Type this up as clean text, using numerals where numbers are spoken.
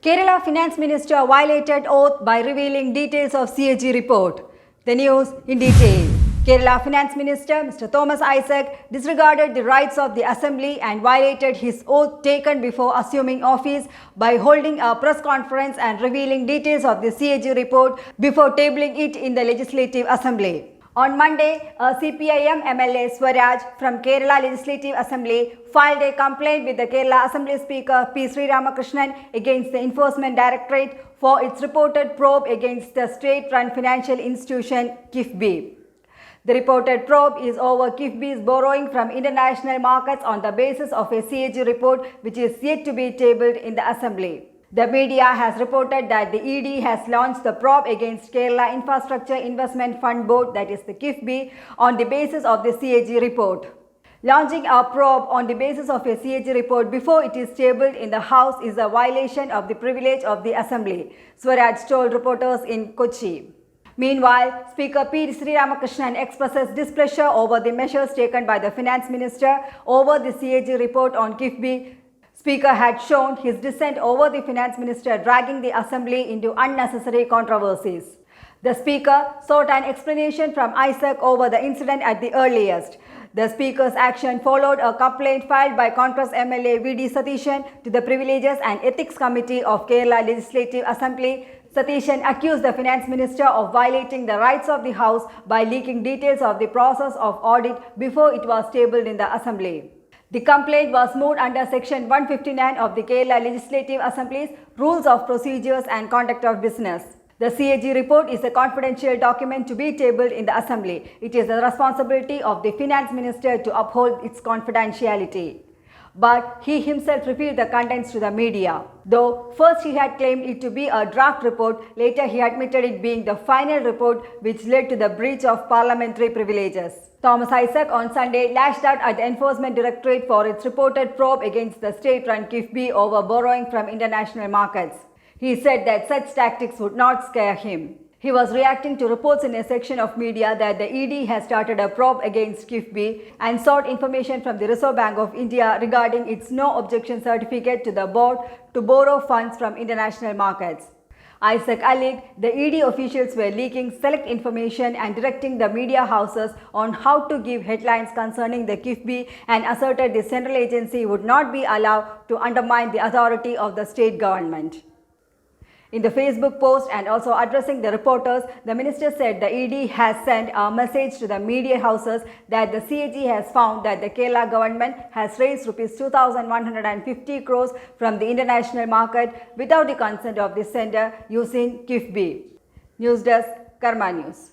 Kerala Finance Minister violated oath by revealing details of CAG report. The news in detail. Kerala Finance Minister Mr. Thomas Isaac disregarded the rights of the Assembly and violated his oath taken before assuming office by holding a press conference and revealing details of the CAG report before tabling it in the Legislative Assembly. On Monday, a CPIM MLA Swaraj from Kerala Legislative Assembly filed a complaint with the Kerala Assembly Speaker P. Sriramakrishnan against the Enforcement Directorate for its reported probe against the state-run financial institution KIIFBI. The reported probe is over KIIFBI's borrowing from international markets on the basis of a CAG report which is yet to be tabled in the Assembly. The media has reported that the ED has launched the probe against Kerala Infrastructure Investment Fund Board, that is the KIIFBI, on the basis of the CAG report. Launching a probe on the basis of a CAG report before it is tabled in the House is a violation of the privilege of the Assembly, Swaraj told reporters in Kochi. Meanwhile, Speaker P. Sriramakrishnan expresses displeasure over the measures taken by the Finance Minister over the CAG report on KIIFBI. Speaker had shown his dissent over the Finance Minister dragging the Assembly into unnecessary controversies. The Speaker sought an explanation from Isaac over the incident at the earliest. The Speaker's action followed a complaint filed by Congress MLA V.D. Satishan to the Privileges and Ethics Committee of Kerala Legislative Assembly. Satishan accused the Finance Minister of violating the rights of the House by leaking details of the process of audit before it was tabled in the Assembly. The complaint was moved under Section 159 of the Kerala Legislative Assembly's Rules of Procedures and Conduct of Business. The CAG report is a confidential document to be tabled in the Assembly. It is the responsibility of the Finance Minister to uphold its confidentiality. But he himself revealed the contents to the media. Though first he had claimed it to be a draft report, later he admitted it being the final report which led to the breach of parliamentary privileges. Thomas Isaac on Sunday lashed out at the Enforcement Directorate for its reported probe against the state-run KIIFBI over borrowing from international markets. He said that such tactics would not scare him. He was reacting to reports in a section of media that the ED has started a probe against KIIFBI and sought information from the Reserve Bank of India regarding its no objection certificate to the board to borrow funds from international markets. Isaac alleged the ED officials were leaking select information and directing the media houses on how to give headlines concerning the KIIFBI and asserted the central agency would not be allowed to undermine the authority of the state government. In the Facebook post and also addressing the reporters, the minister said the ED has sent a message to the media houses that the CAG has found that the Kerala government has raised Rs 2,150 crores from the international market without the consent of the sender using KIIFBI. News Desk, Karma News.